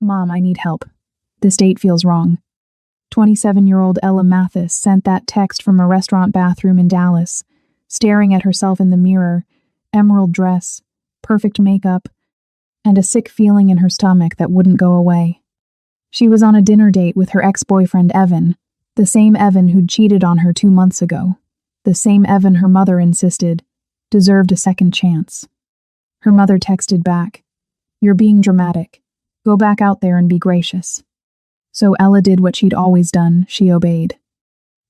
Mom, I need help. This date feels wrong. 27-year-old Ella Mathis sent that text from a restaurant bathroom in Dallas, staring at herself in the mirror, emerald dress, perfect makeup, and a sick feeling in her stomach that wouldn't go away. She was on a dinner date with her ex-boyfriend Evan, the same Evan who'd cheated on her 2 months ago, the same Evan her mother insisted deserved a second chance. Her mother texted back, "You're being dramatic. Go back out there and be gracious." So Ella did what she'd always done. She obeyed.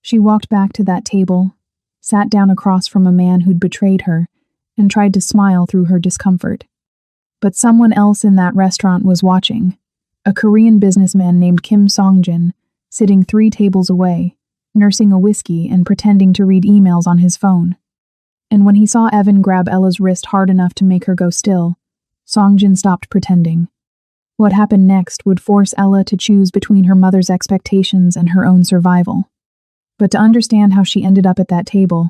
She walked back to that table, sat down across from a man who'd betrayed her, and tried to smile through her discomfort. But someone else in that restaurant was watching, a Korean businessman named Kim Songjin, sitting 3 tables away, nursing a whiskey and pretending to read emails on his phone. And when he saw Evan grab Ella's wrist hard enough to make her go still, Songjin stopped pretending. What happened next would force Ella to choose between her mother's expectations and her own survival. But to understand how she ended up at that table,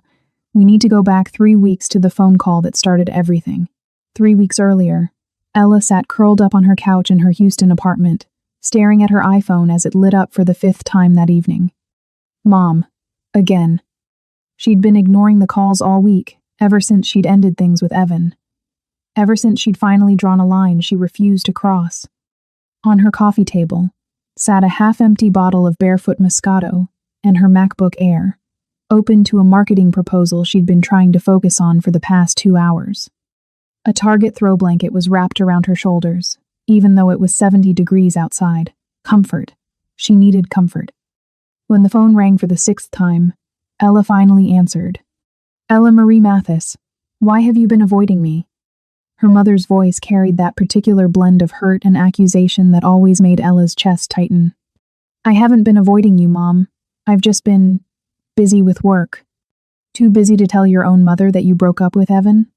we need to go back 3 weeks to the phone call that started everything. 3 weeks earlier, Ella sat curled up on her couch in her Houston apartment, staring at her iPhone as it lit up for the 5th time that evening. Mom. Again. She'd been ignoring the calls all week, ever since she'd ended things with Evan. Ever since she'd finally drawn a line she refused to cross. On her coffee table sat a half-empty bottle of Barefoot Moscato and her MacBook Air, open to a marketing proposal she'd been trying to focus on for the past 2 hours. A Target throw blanket was wrapped around her shoulders, even though it was 70 degrees outside. Comfort. She needed comfort. When the phone rang for the 6th time, Ella finally answered. "Ella Marie Mathis, why have you been avoiding me?" Her mother's voice carried that particular blend of hurt and accusation that always made Ella's chest tighten. "I haven't been avoiding you, Mom. I've just been busy with work." "Too busy to tell your own mother that you broke up with Evan?"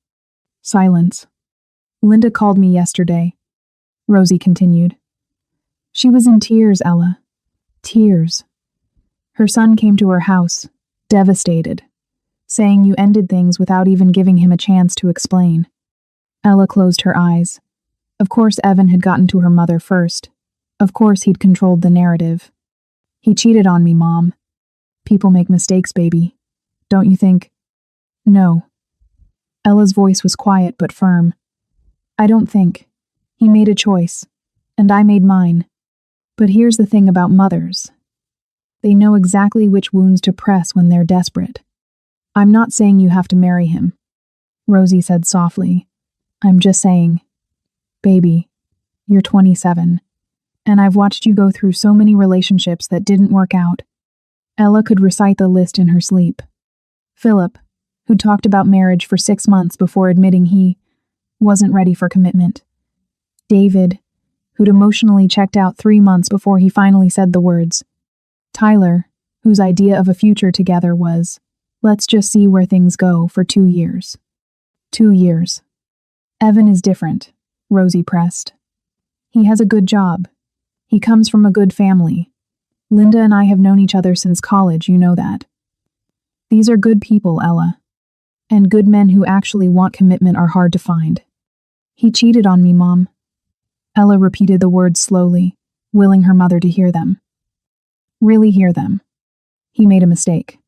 Silence. "Linda called me yesterday," Rosie continued. "She was in tears, Ella. Tears. Her son came to her house, devastated, saying you ended things without even giving him a chance to explain." Ella closed her eyes. Of course Evan had gotten to her mother first. Of course he'd controlled the narrative. "He cheated on me, Mom. People make mistakes, baby. Don't you think?" "No." Ella's voice was quiet but firm. "I don't think. He made a choice, and I made mine. But here's the thing about mothers. They know exactly which wounds to press when they're desperate. I'm not saying you have to marry him," Rosie said softly. "I'm just saying, baby, you're 27, and I've watched you go through so many relationships that didn't work out." Ella could recite the list in her sleep. Philip, who'd talked about marriage for 6 months before admitting he wasn't ready for commitment. David, who'd emotionally checked out 3 months before he finally said the words. Tyler, whose idea of a future together was, "Let's just see where things go," for 2 years. 2 years. "Evan is different," Rosie pressed. "He has a good job. He comes from a good family. Linda and I have known each other since college, you know that. These are good people, Ella. And good men who actually want commitment are hard to find." "He cheated on me, Mom." Ella repeated the words slowly, willing her mother to hear them. Really hear them. "He made a mistake.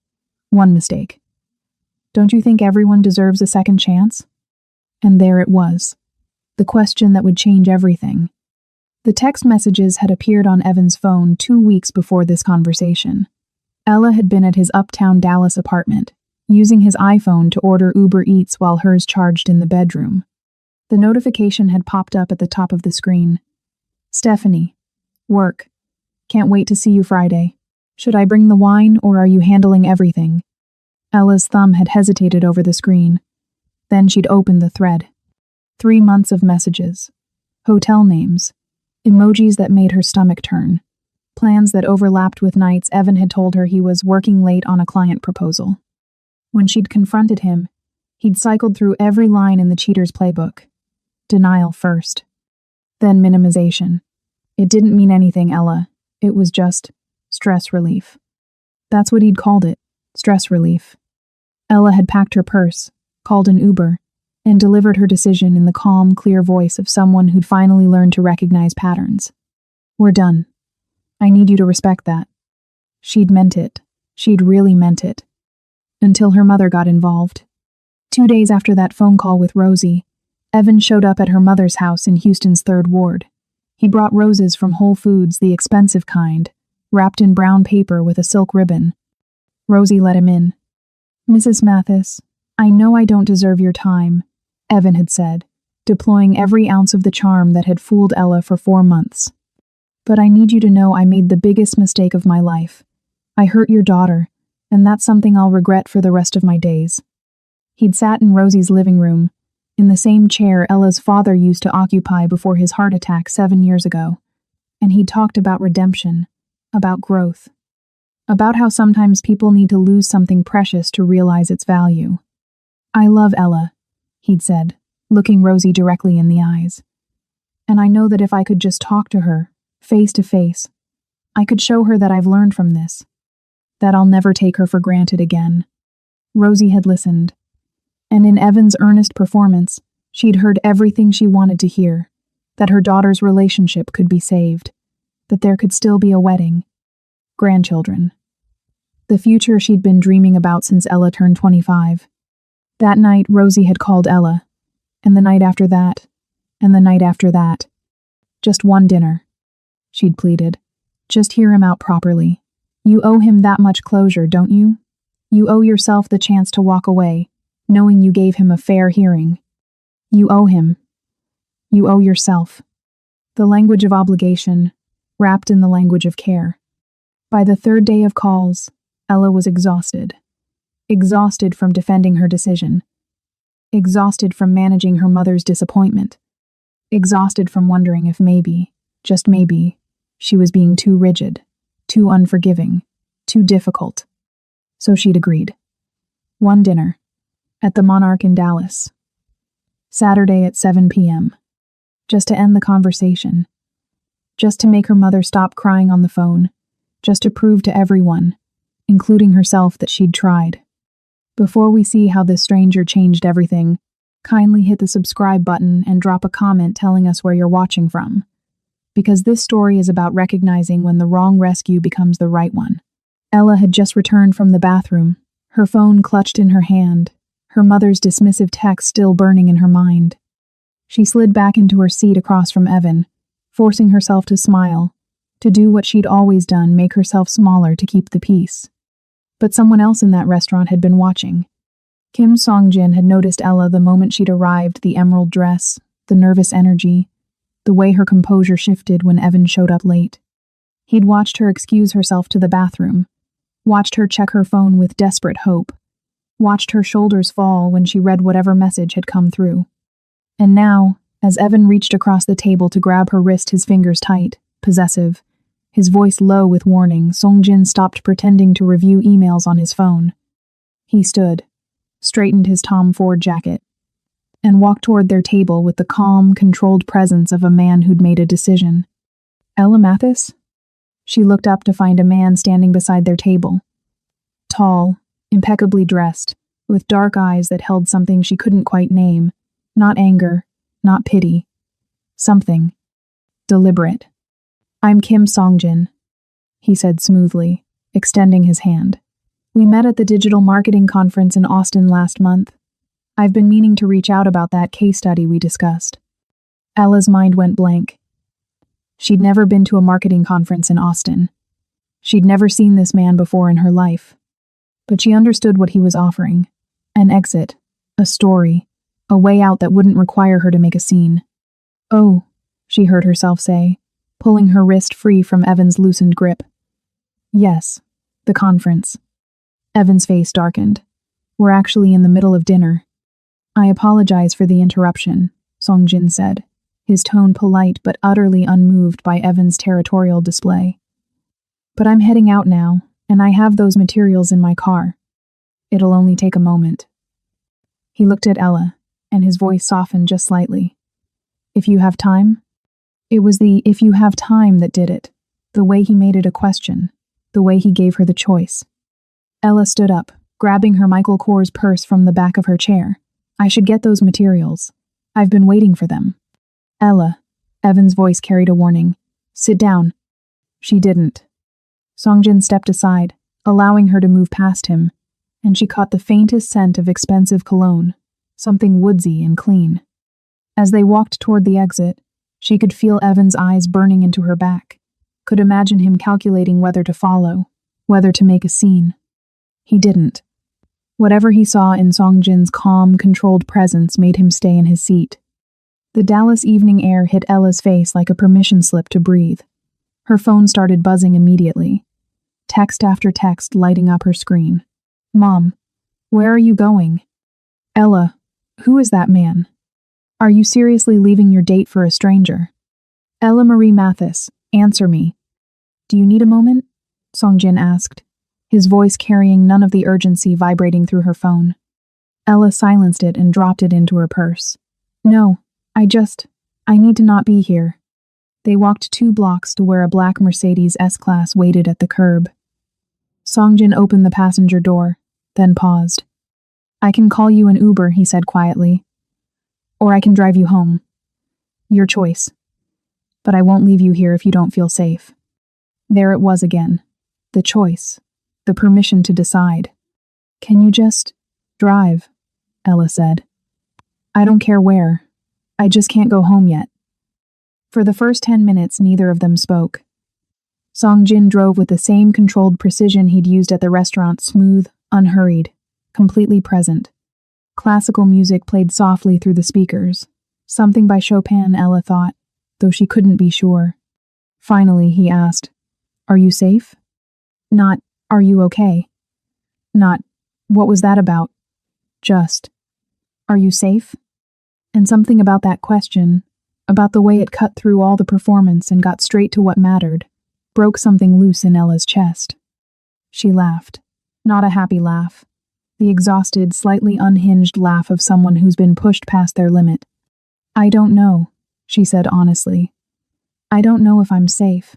One mistake. Don't you think everyone deserves a second chance?" And there it was. The question that would change everything. The text messages had appeared on Evan's phone 2 weeks before this conversation. Ella had been at his uptown Dallas apartment, using his iPhone to order Uber Eats while hers charged in the bedroom. The notification had popped up at the top of the screen. "Stephanie. Work. Can't wait to see you Friday. Should I bring the wine, or are you handling everything?" Ella's thumb had hesitated over the screen. Then she'd opened the thread. 3 months of messages. Hotel names. Emojis that made her stomach turn. Plans that overlapped with nights Evan had told her he was working late on a client proposal. When she'd confronted him, he'd cycled through every line in the cheater's playbook. Denial first. Then minimization. It didn't mean anything, Ella. It was just stress relief. That's what he'd called it, stress relief. Ella had packed her purse, called an Uber, and delivered her decision in the calm, clear voice of someone who'd finally learned to recognize patterns. We're done. I need you to respect that. She'd meant it. She'd really meant it. Until her mother got involved. 2 days after that phone call with Rosie, Evan showed up at her mother's house in Houston's 3rd Ward. He brought roses from Whole Foods, the expensive kind, wrapped in brown paper with a silk ribbon. Rosie let him in. "Mrs. Mathis, I know I don't deserve your time," Evan had said, deploying every ounce of the charm that had fooled Ella for 4 months. "But I need you to know I made the biggest mistake of my life. I hurt your daughter, and that's something I'll regret for the rest of my days." He'd sat in Rosie's living room, in the same chair Ella's father used to occupy before his heart attack 7 years ago, and he'd talked about redemption, about growth, about how sometimes people need to lose something precious to realize its value. "I love Ella," he'd said, looking Rosie directly in the eyes. "And I know that if I could just talk to her, face to face, I could show her that I've learned from this, that I'll never take her for granted again." Rosie had listened, and in Evan's earnest performance, she'd heard everything she wanted to hear, that her daughter's relationship could be saved, that there could still be a wedding, grandchildren. The future she'd been dreaming about since Ella turned 25. That night, Rosie had called Ella, and the night after that, and the night after that. "Just one dinner," she'd pleaded. "Just hear him out properly. You owe him that much closure, don't you? You owe yourself the chance to walk away, knowing you gave him a fair hearing. You owe him. You owe yourself." The language of obligation, wrapped in the language of care. By the 3rd day of calls, Ella was exhausted. Exhausted from defending her decision. Exhausted from managing her mother's disappointment. Exhausted from wondering if maybe, just maybe, she was being too rigid, too unforgiving, too difficult. So she'd agreed. One dinner. At the Monarch in Dallas. Saturday at 7 p.m. Just to end the conversation. Just to make her mother stop crying on the phone. Just to prove to everyone, including herself, that she'd tried. Before we see how this stranger changed everything, kindly hit the subscribe button and drop a comment telling us where you're watching from. Because this story is about recognizing when the wrong rescue becomes the right one. Ella had just returned from the bathroom, her phone clutched in her hand, her mother's dismissive text still burning in her mind. She slid back into her seat across from Evan, forcing herself to smile, to do what she'd always done, make herself smaller to keep the peace. But someone else in that restaurant had been watching. Kim Song-jin had noticed Ella the moment she'd arrived, the emerald dress, the nervous energy, the way her composure shifted when Evan showed up late. He'd watched her excuse herself to the bathroom, watched her check her phone with desperate hope, watched her shoulders fall when she read whatever message had come through. And now, as Evan reached across the table to grab her wrist, his fingers tight, possessive, his voice low with warning, Song-jin stopped pretending to review emails on his phone. He stood, straightened his Tom Ford jacket, and walked toward their table with the calm, controlled presence of a man who'd made a decision. "Ella Mathis?" She looked up to find a man standing beside their table. Tall, impeccably dressed, with dark eyes that held something she couldn't quite name. Not anger, not pity. Something. Deliberate. "I'm Kim Song-jin," he said smoothly, extending his hand. "We met at the digital marketing conference in Austin last month. I've been meaning to reach out about that case study we discussed." Ella's mind went blank. She'd never been to a marketing conference in Austin. She'd never seen this man before in her life. But she understood what he was offering. An exit, a story, a way out that wouldn't require her to make a scene. "Oh," she heard herself say, pulling her wrist free from Evan's loosened grip. "Yes, the conference." Evan's face darkened. "We're actually in the middle of dinner." "I apologize for the interruption," Song-jin said, his tone polite but utterly unmoved by Evan's territorial display. "But I'm heading out now, and I have those materials in my car. It'll only take a moment." He looked at Ella, and his voice softened just slightly. "If you have time?" It was the "if you have time" that did it, the way he made it a question, the way he gave her the choice. Ella stood up, grabbing her Michael Kors purse from the back of her chair. "I should get those materials. I've been waiting for them." "Ella," Evan's voice carried a warning, Sit down. She didn't. Songjin stepped aside, allowing her to move past him, and she caught the faintest scent of expensive cologne, something woodsy and clean. As they walked toward the exit, she could feel Evan's eyes burning into her back, could imagine him calculating whether to follow, whether to make a scene. He didn't. Whatever he saw in Songjin's calm, controlled presence made him stay in his seat. The Dallas evening air hit Ella's face like a permission slip to breathe. Her phone started buzzing immediately, text after text lighting up her screen. Mom, where are you going? Ella, who is that man? Are you seriously leaving your date for a stranger? Ella Marie Mathis, answer me. Do you need a moment? Songjin asked, his voice carrying none of the urgency vibrating through her phone. Ella silenced it and dropped it into her purse. No, I need to not be here. They walked 2 blocks to where a black Mercedes S-Class waited at the curb. Songjin opened the passenger door, then paused. I can call you an Uber, he said quietly. Or I can drive you home. Your choice. But I won't leave you here if you don't feel safe. There it was again. The choice. The permission to decide. Can you just drive? Ella said. I don't care where. I just can't go home yet. For the first 10 minutes, neither of them spoke. Songjin drove with the same controlled precision he'd used at the restaurant, smooth, unhurried, completely present. Classical music played softly through the speakers. Something by Chopin, Ella thought, though she couldn't be sure. Finally, he asked, Are you safe? Not, are you okay? Not, what was that about? Just, are you safe? And something about that question, about the way it cut through all the performance and got straight to what mattered, broke something loose in Ella's chest. She laughed. Not a happy laugh. The exhausted, slightly unhinged laugh of someone who's been pushed past their limit. I don't know, she said honestly. I don't know if I'm safe.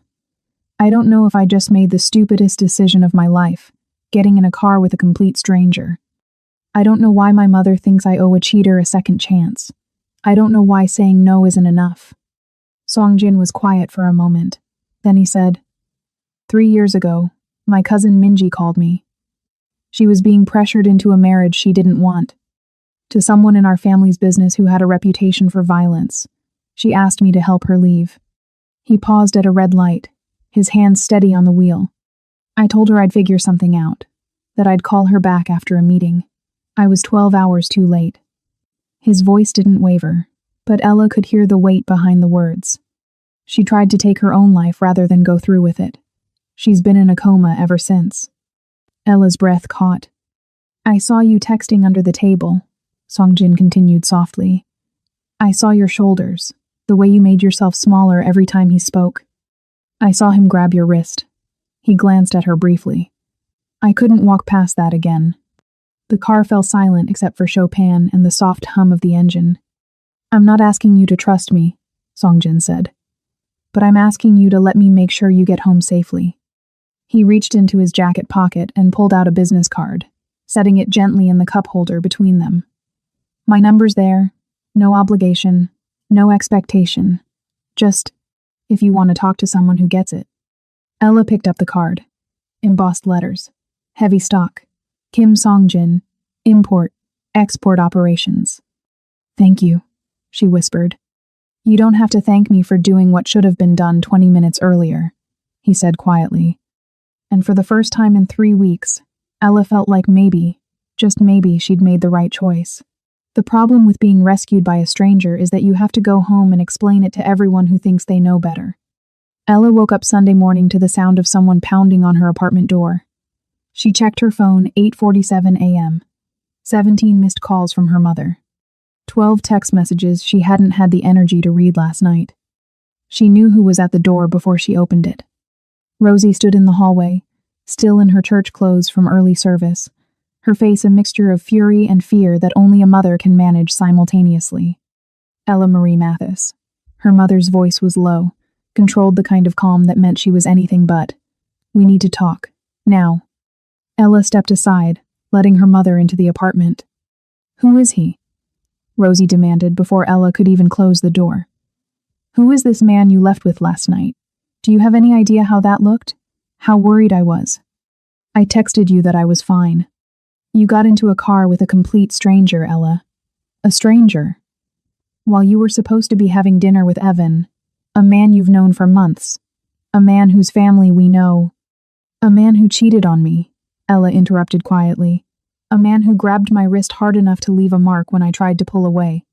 I don't know if I just made the stupidest decision of my life, getting in a car with a complete stranger. I don't know why my mother thinks I owe a cheater a second chance. I don't know why saying no isn't enough. Songjin was quiet for a moment. Then he said, 3 years ago, my cousin Minji called me. She was being pressured into a marriage she didn't want. To someone in our family's business who had a reputation for violence. She asked me to help her leave. He paused at a red light, his hands steady on the wheel. I told her I'd figure something out, that I'd call her back after a meeting. I was 12 hours too late. His voice didn't waver, but Ella could hear the weight behind the words. She tried to take her own life rather than go through with it. She's been in a coma ever since. Ella's breath caught. I saw you texting under the table, Songjin continued softly. I saw your shoulders, the way you made yourself smaller every time he spoke. I saw him grab your wrist. He glanced at her briefly. I couldn't walk past that again. The car fell silent except for Chopin and the soft hum of the engine. I'm not asking you to trust me, Songjin said. But I'm asking you to let me make sure you get home safely. He reached into his jacket pocket and pulled out a business card, setting it gently in the cup holder between them. My number's there. No obligation. No expectation. Just, if you want to talk to someone who gets it. Ella picked up the card. Embossed letters. Heavy stock. Kim Songjin. Import. Export operations. Thank you, she whispered. You don't have to thank me for doing what should have been done 20 minutes earlier, he said quietly. And for the first time in 3 weeks, Ella felt like maybe, just maybe, she'd made the right choice. The problem with being rescued by a stranger is that you have to go home and explain it to everyone who thinks they know better. Ella woke up Sunday morning to the sound of someone pounding on her apartment door. She checked her phone, 8:47 a.m. 17 missed calls from her mother. 12 text messages she hadn't had the energy to read last night. She knew who was at the door before she opened it. Rosie stood in the hallway, still in her church clothes from early service, her face a mixture of fury and fear that only a mother can manage simultaneously. Ella Marie Mathis. Her mother's voice was low, controlled the kind of calm that meant she was anything but. We need to talk. Now. Ella stepped aside, letting her mother into the apartment. Who is he? Rosie demanded before Ella could even close the door. Who is this man you left with last night? Do you have any idea how that looked? How worried I was. I texted you that I was fine. You got into a car with a complete stranger, Ella. A stranger. While you were supposed to be having dinner with Evan, a man you've known for months. A man whose family we know. A man who cheated on me, Ella interrupted quietly. A man who grabbed my wrist hard enough to leave a mark when I tried to pull away.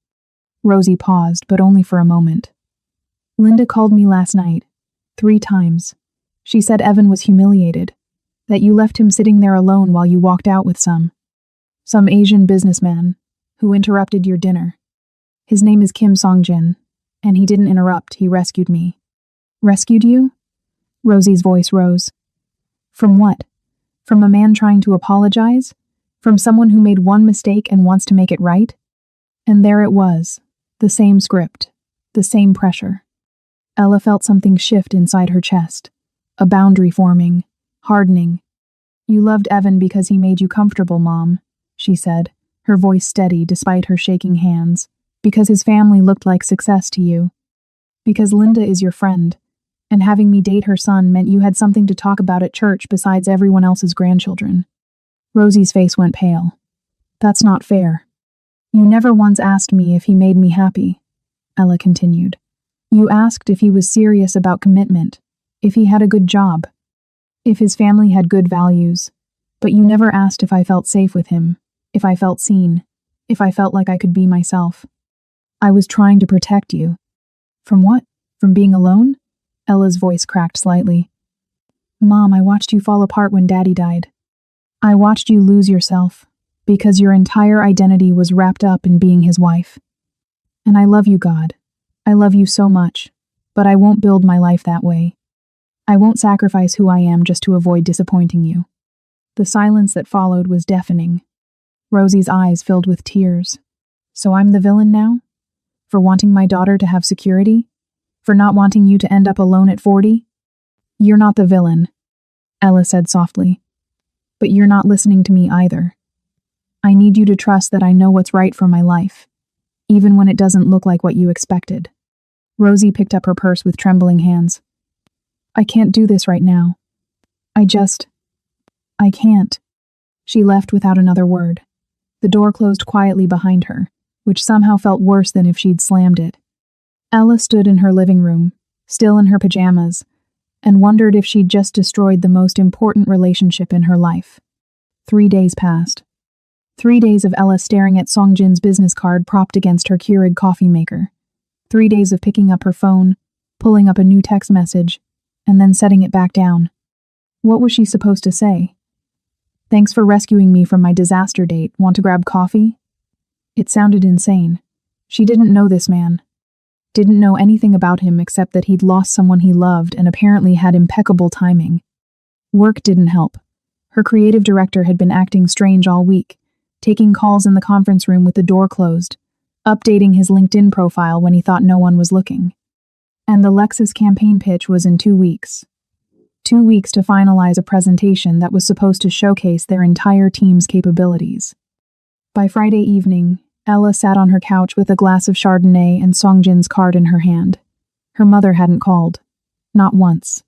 Rosie paused, but only for a moment. Linda called me last night. 3 times. She said Evan was humiliated. That you left him sitting there alone while you walked out with some Asian businessman who interrupted your dinner. His name is Kim Songjin, and he didn't interrupt, he rescued me. Rescued you? Rosie's voice rose. From what? From a man trying to apologize? From someone who made one mistake and wants to make it right? And there it was, the same script, the same pressure. Ella felt something shift inside her chest, a boundary forming, hardening. You loved Evan because he made you comfortable, Mom, she said, her voice steady despite her shaking hands, because his family looked like success to you. Because Linda is your friend, and having me date her son meant you had something to talk about at church besides everyone else's grandchildren. Rosie's face went pale. That's not fair. You never once asked me if he made me happy, Ella continued. You asked if he was serious about commitment, if he had a good job, if his family had good values, but you never asked if I felt safe with him, if I felt seen, if I felt like I could be myself. I was trying to protect you. From what? From being alone? Ella's voice cracked slightly. Mom, I watched you fall apart when Daddy died. I watched you lose yourself, because your entire identity was wrapped up in being his wife. And I love you, God. I love you so much, but I won't build my life that way. I won't sacrifice who I am just to avoid disappointing you. The silence that followed was deafening. Rosie's eyes filled with tears. So I'm the villain now? For wanting my daughter to have security? For not wanting you to end up alone at 40? You're not the villain, Ella said softly. But you're not listening to me either. I need you to trust that I know what's right for my life, even when it doesn't look like what you expected. Rosie picked up her purse with trembling hands. I can't do this right now. I can't. She left without another word. The door closed quietly behind her, which somehow felt worse than if she'd slammed it. Ella stood in her living room, still in her pajamas, and wondered if she'd just destroyed the most important relationship in her life. 3 days passed. 3 days of Ella staring at Songjin's business card propped against her Keurig coffee maker. 3 days of picking up her phone, pulling up a new text message, and then setting it back down. What was she supposed to say? Thanks for rescuing me from my disaster date. Want to grab coffee? It sounded insane. She didn't know this man. Didn't know anything about him except that he'd lost someone he loved and apparently had impeccable timing. Work didn't help. Her creative director had been acting strange all week, taking calls in the conference room with the door closed, updating his LinkedIn profile when he thought no one was looking. And the Lexus campaign pitch was in 2 weeks. 2 weeks to finalize a presentation that was supposed to showcase their entire team's capabilities. By Friday evening, Ella sat on her couch with a glass of Chardonnay and Songjin's card in her hand. Her mother hadn't called. Not once.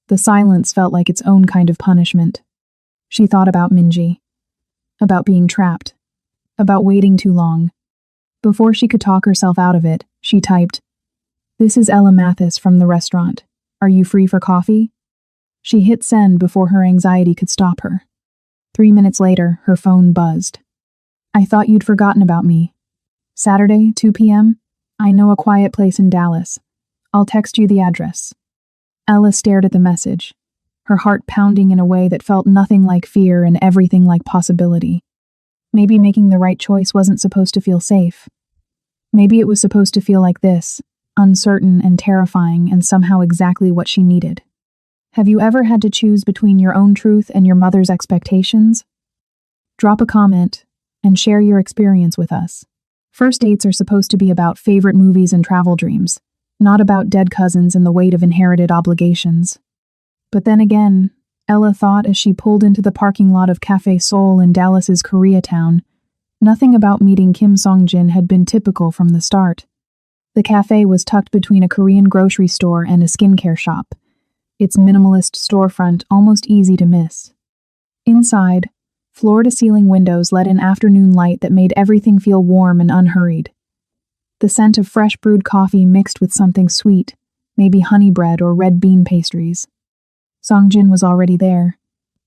The silence felt like its own kind of punishment. She thought about Minji. About being trapped. About waiting too long. Before she could talk herself out of it, she typed, "This is Ella Mathis from the restaurant. Are you free for coffee?" She hit send before her anxiety could stop her. 3 minutes later, her phone buzzed. I thought you'd forgotten about me. Saturday, 2 p.m.? I know a quiet place in Dallas. I'll text you the address. Ella stared at the message, her heart pounding in a way that felt nothing like fear and everything like possibility. Maybe making the right choice wasn't supposed to feel safe. Maybe it was supposed to feel like this, uncertain and terrifying and somehow exactly what she needed. Have you ever had to choose between your own truth and your mother's expectations? Drop a comment and share your experience with us. First dates are supposed to be about favorite movies and travel dreams, not about dead cousins and the weight of inherited obligations. But then again, Ella thought as she pulled into the parking lot of Cafe Seoul in Dallas's Koreatown, nothing about meeting Kim Songjin had been typical from the start. The cafe was tucked between a Korean grocery store and a skincare shop, its minimalist storefront almost easy to miss. Inside, floor-to-ceiling windows let in afternoon light that made everything feel warm and unhurried. The scent of fresh brewed coffee mixed with something sweet, maybe honey bread or red bean pastries. Songjin was already there,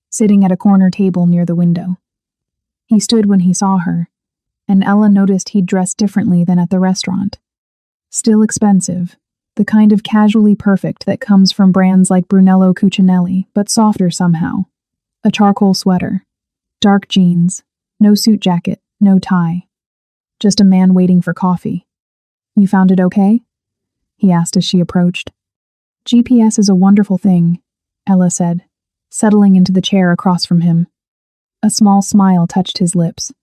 sitting at a corner table near the window. He stood when he saw her, and Ella noticed he'd dressed differently than at the restaurant. Still expensive, the kind of casually perfect that comes from brands like Brunello Cucinelli, but softer somehow. A charcoal sweater, dark jeans, no suit jacket, no tie. Just a man waiting for coffee. "You found it okay?" he asked as she approached. "GPS is a wonderful thing," Ella said, settling into the chair across from him. A small smile touched his lips.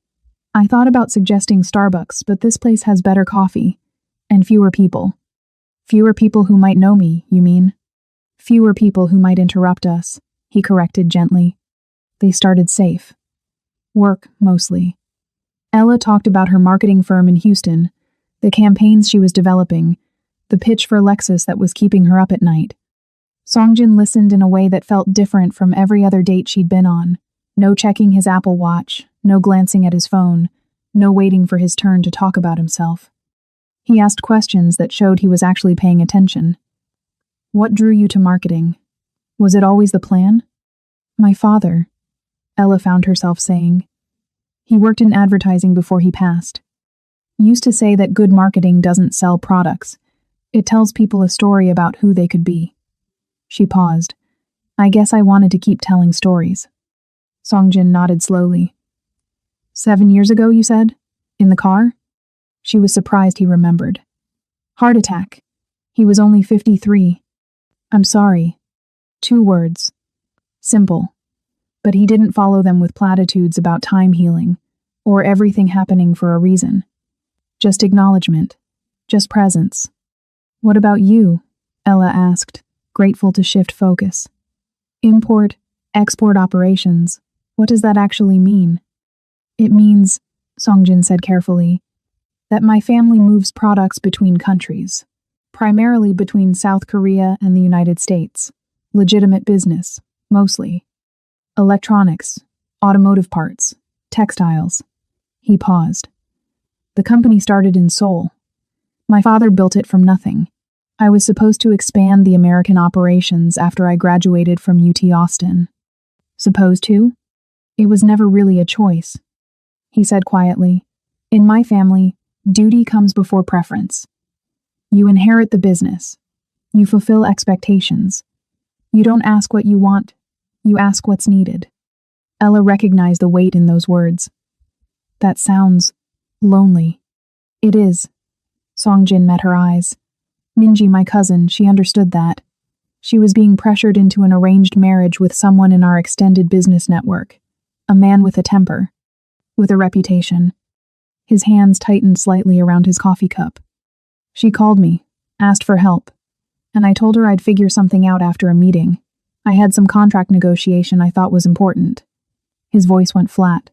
"I thought about suggesting Starbucks, but this place has better coffee. And fewer people." "Fewer people who might know me, you mean?" "Fewer people who might interrupt us," he corrected gently. They started safe. Work, mostly. Ella talked about her marketing firm in Houston, the campaigns she was developing, the pitch for Lexus that was keeping her up at night. Songjin listened in a way that felt different from every other date she'd been on. No checking his Apple Watch, no glancing at his phone, no waiting for his turn to talk about himself. He asked questions that showed he was actually paying attention. "What drew you to marketing? Was it always the plan?" "My father," Ella found herself saying. "He worked in advertising before he passed. Used to say that good marketing doesn't sell products. It tells people a story about who they could be." She paused. "I guess I wanted to keep telling stories." Songjin nodded slowly. 7 years ago, you said? In the car?" She was surprised he remembered. "Heart attack. He was only 53. I'm sorry." 2 words. Simple. But he didn't follow them with platitudes about time healing, or everything happening for a reason. Just acknowledgement. Just presence. "What about you?" Ella asked, grateful to shift focus. "Import, export operations. What does that actually mean?" "It means," Songjin said carefully, "that my family moves products between countries, primarily between South Korea and the United States. Legitimate business, mostly. Electronics, automotive parts, textiles." He paused. "The company started in Seoul. My father built it from nothing. I was supposed to expand the American operations after I graduated from UT Austin." "Supposed to?" "It was never really a choice," he said quietly. "In my family, duty comes before preference. You inherit the business. You fulfill expectations. You don't ask what you want, you ask what's needed." Ella recognized the weight in those words. "That sounds lonely." "It is." Songjin met her eyes. "Minji, my cousin, she understood that. She was being pressured into an arranged marriage with someone in our extended business network. A man with a temper. With a reputation." His hands tightened slightly around his coffee cup. "She called me, asked for help, and I told her I'd figure something out after a meeting. I had some contract negotiation I thought was important." His voice went flat.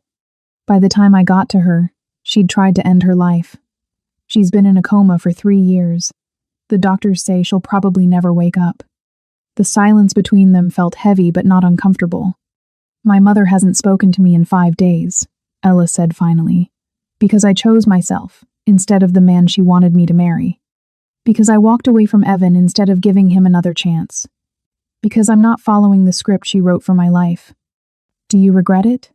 "By the time I got to her, she'd tried to end her life. She's been in a coma for 3 years. The doctors say she'll probably never wake up." The silence between them felt heavy but not uncomfortable. "My mother hasn't spoken to me in 5 days, Ella said finally, "because I chose myself instead of the man she wanted me to marry. Because I walked away from Evan instead of giving him another chance. Because I'm not following the script she wrote for my life." "Do you regret it?"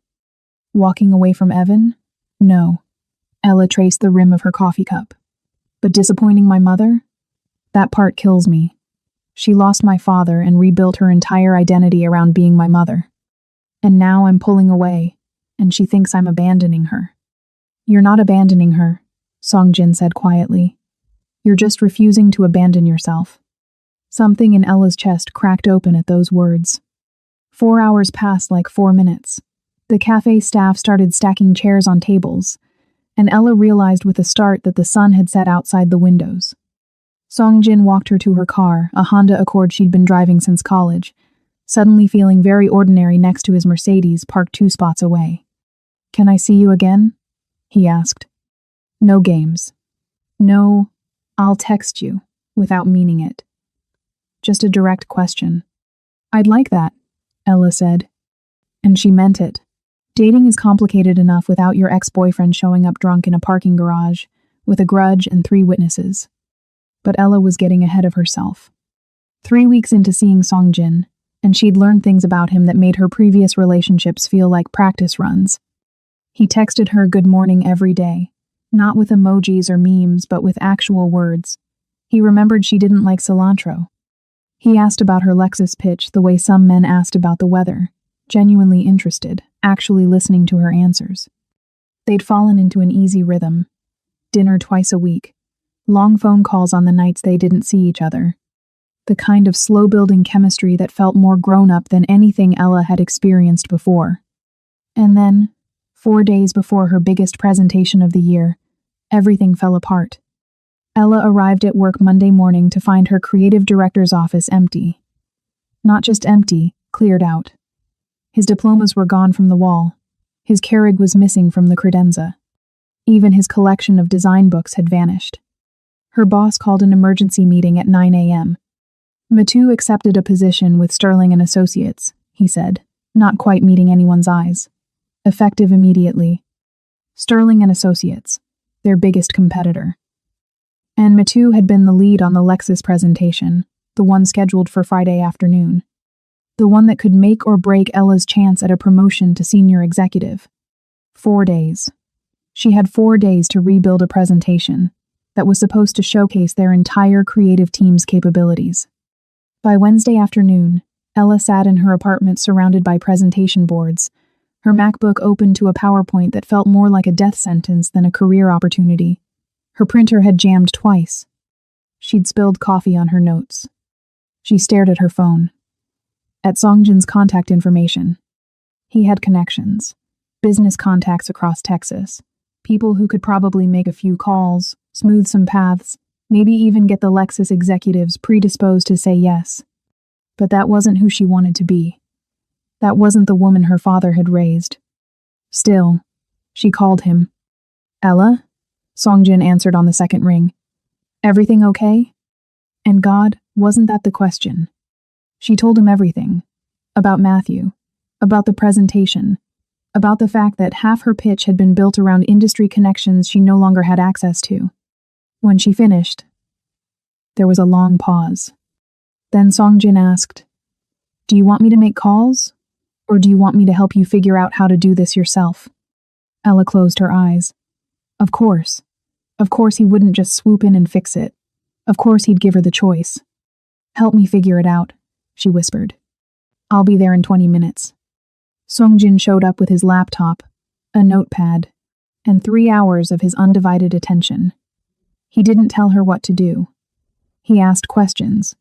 "Walking away from Evan? No." Ella traced the rim of her coffee cup. "But disappointing my mother? That part kills me. She lost my father and rebuilt her entire identity around being my mother. And now I'm pulling away, and she thinks I'm abandoning her." "You're not abandoning her," Songjin said quietly. "You're just refusing to abandon yourself." Something in Ella's chest cracked open at those words. 4 hours passed like 4 minutes. The cafe staff started stacking chairs on tables, and Ella realized with a start that the sun had set outside the windows. Songjin walked her to her car, a Honda Accord she'd been driving since college, suddenly feeling very ordinary next to his Mercedes parked 2 spots away. "Can I see you again?" he asked. "No games. No, I'll text you," without meaning it. Just a direct question. I'd like that, Ella said. And she meant it. Dating is complicated enough without your ex-boyfriend showing up drunk in a parking garage, with a grudge and 3 witnesses. But Ella was getting ahead of herself. 3 weeks into seeing Songjin, and she'd learned things about him that made her previous relationships feel like practice runs. He texted her good morning every day, not with emojis or memes, but with actual words. He remembered she didn't like cilantro. He asked about her Lexus pitch the way some men asked about the weather, genuinely interested, actually listening to her answers. They'd fallen into an easy rhythm. Dinner twice a week, long phone calls on the nights they didn't see each other. The kind of slow-building chemistry that felt more grown-up than anything Ella had experienced before. And then, 4 days before her biggest presentation of the year, everything fell apart. Ella arrived at work Monday morning to find her creative director's office empty. Not just empty, cleared out. His diplomas were gone from the wall. His Keurig was missing from the credenza. Even his collection of design books had vanished. Her boss called an emergency meeting at 9 a.m. Matu accepted a position with Sterling and Associates, he said, not quite meeting anyone's eyes. Effective immediately. Sterling and Associates, their biggest competitor. And Matu had been the lead on the Lexus presentation, the one scheduled for Friday afternoon. The one that could make or break Ella's chance at a promotion to senior executive. 4 days. She had 4 days to rebuild a presentation that was supposed to showcase their entire creative team's capabilities. By Wednesday afternoon, Ella sat in her apartment surrounded by presentation boards, her MacBook open to a PowerPoint that felt more like a death sentence than a career opportunity. Her printer had jammed twice. She'd spilled coffee on her notes. She stared at her phone. At Songjin's contact information. He had connections, business contacts across Texas, people who could probably make a few calls, smooth some paths, maybe even get the Lexus executives predisposed to say yes. But that wasn't who she wanted to be. That wasn't the woman her father had raised. Still, she called him. Ella? Songjin answered on the second ring. Everything okay? And God, wasn't that the question? She told him everything. About Matthew. About the presentation. About the fact that half her pitch had been built around industry connections she no longer had access to. When she finished, there was a long pause. Then Songjin asked, "Do you want me to make calls? Or do you want me to help you figure out how to do this yourself?" Ella closed her eyes. Of course. Of course he wouldn't just swoop in and fix it. Of course he'd give her the choice. "Help me figure it out," she whispered. "I'll be there in 20 minutes. Songjin showed up with his laptop, a notepad, and 3 hours of his undivided attention. He didn't tell her what to do. He asked questions,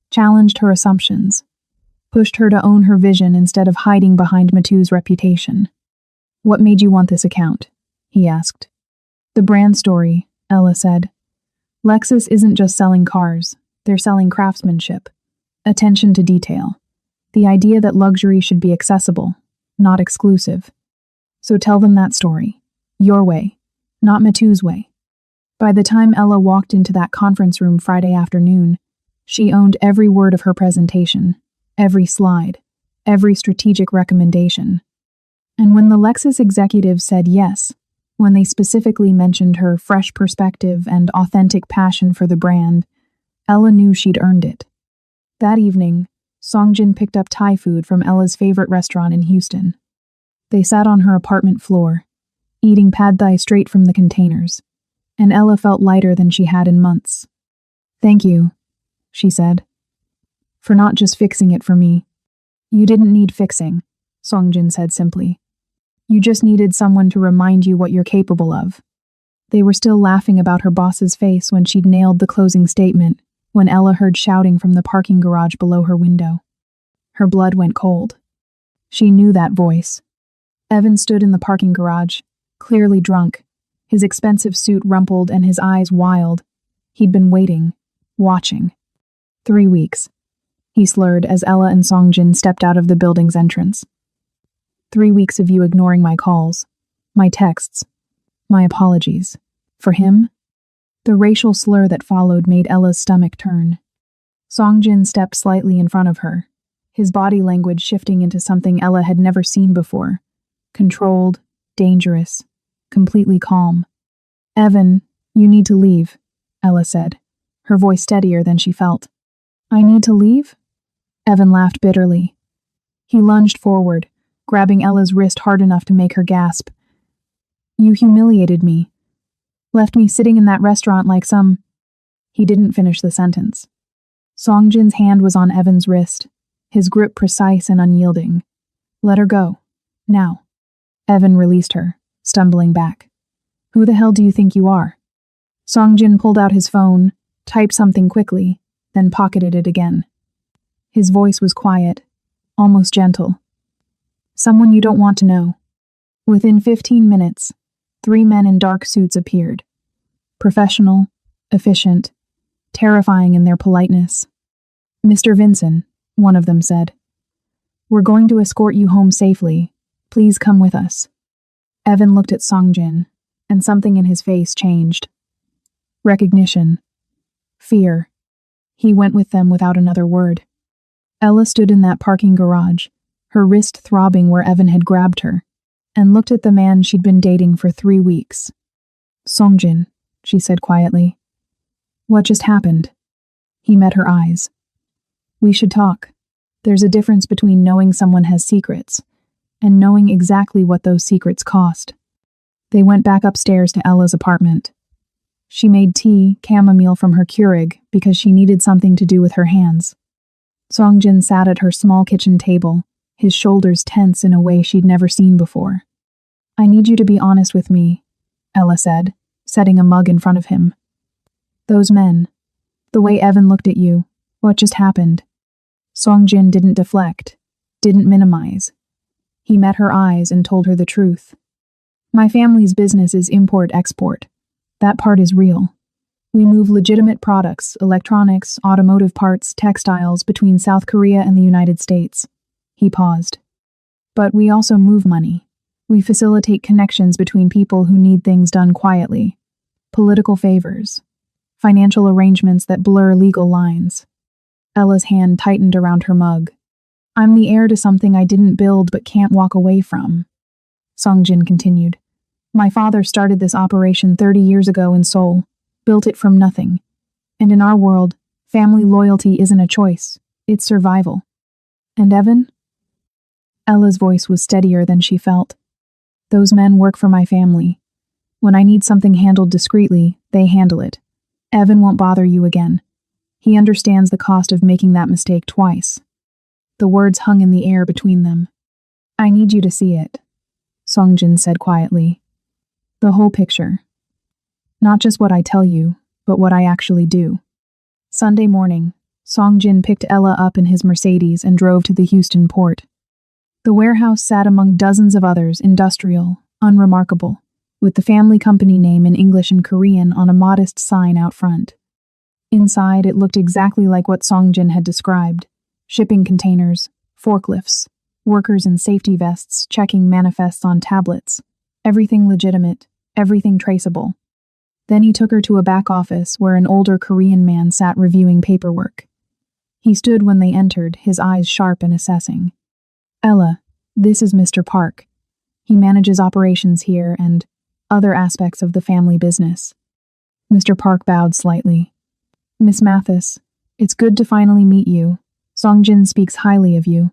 challenged her assumptions, pushed her to own her vision instead of hiding behind Matu's reputation. "What made you want this account?" he asked. "The brand story," Ella said. "Lexus isn't just selling cars, they're selling craftsmanship, attention to detail, the idea that luxury should be accessible, not exclusive. So tell them that story, your way, not Matu's way." By the time Ella walked into that conference room Friday afternoon, she owned every word of her presentation, every slide, every strategic recommendation. And when the Lexus executives said yes, when they specifically mentioned her fresh perspective and authentic passion for the brand, Ella knew she'd earned it. That evening, Songjin picked up Thai food from Ella's favorite restaurant in Houston. They sat on her apartment floor, eating pad thai straight from the containers, and Ella felt lighter than she had in months. "Thank you," she said, "for not just fixing it for me." "You didn't need fixing," Songjin said simply. "You just needed someone to remind you what you're capable of." They were still laughing about her boss's face when she'd nailed the closing statement, when Ella heard shouting from the parking garage below her window. Her blood went cold. She knew that voice. Evan stood in the parking garage, clearly drunk, his expensive suit rumpled and his eyes wild. He'd been waiting, watching. 3 weeks, he slurred as Ella and Songjin stepped out of the building's entrance. 3 weeks of you ignoring my calls, my texts, my apologies. For him? The racial slur that followed made Ella's stomach turn. Songjin stepped slightly in front of her, his body language shifting into something Ella had never seen before. Controlled, dangerous, completely calm. "Evan, you need to leave," Ella said, her voice steadier than she felt. "I need to leave?" Evan laughed bitterly. He lunged forward, grabbing Ella's wrist hard enough to make her gasp. "You humiliated me. Left me sitting in that restaurant like some—" He didn't finish the sentence. Songjin's hand was on Evan's wrist, his grip precise and unyielding. "Let her go. Now." Evan released her, stumbling back. "Who the hell do you think you are?" Songjin pulled out his phone, typed something quickly, then pocketed it again. His voice was quiet, almost gentle. "Someone you don't want to know." Within 15 minutes, 3 men in dark suits appeared. Professional, efficient, terrifying in their politeness. "Mr. Vinson," one of them said. "We're going to escort you home safely. Please come with us." Evan looked at Songjin, and something in his face changed. Recognition. Fear. He went with them without another word. Ella stood in that parking garage, her wrist throbbing where Evan had grabbed her, and looked at the man she'd been dating for 3 weeks. "Songjin," she said quietly. "What just happened?" He met her eyes. "We should talk. There's a difference between knowing someone has secrets and knowing exactly what those secrets cost." They went back upstairs to Ella's apartment. She made tea, chamomile from her Keurig, because she needed something to do with her hands. Songjin sat at her small kitchen table, his shoulders tense in a way she'd never seen before. "I need you to be honest with me," Ella said, setting a mug in front of him. "Those men, the way Evan looked at you, what just happened?" Songjin didn't deflect, didn't minimize. He met her eyes and told her the truth. "My family's business is import-export. That part is real. We move legitimate products, electronics, automotive parts, textiles between South Korea and the United States." He paused. "But we also move money. We facilitate connections between people who need things done quietly. Political favors. Financial arrangements that blur legal lines." Ella's hand tightened around her mug. "I'm the heir to something I didn't build but can't walk away from." Songjin continued. "My father started this operation 30 years ago in Seoul, built it from nothing. And in our world, family loyalty isn't a choice, it's survival." "And Evan?" Ella's voice was steadier than she felt. "Those men work for my family. When I need something handled discreetly, they handle it. Evan won't bother you again. He understands the cost of making that mistake twice." The words hung in the air between them. "I need you to see it," Songjin said quietly. "The whole picture. Not just what I tell you, but what I actually do." Sunday morning, Songjin picked Ella up in his Mercedes and drove to the Houston port. The warehouse sat among dozens of others, industrial, unremarkable, with the family company name in English and Korean on a modest sign out front. Inside, it looked exactly like what Songjin had described. Shipping containers, forklifts, workers in safety vests checking manifests on tablets. Everything legitimate, everything traceable. Then he took her to a back office where an older Korean man sat reviewing paperwork. He stood when they entered, his eyes sharp and assessing. "Ella, this is Mr. Park. He manages operations here and other aspects of the family business." Mr. Park bowed slightly. "Miss Mathis, it's good to finally meet you. Songjin speaks highly of you."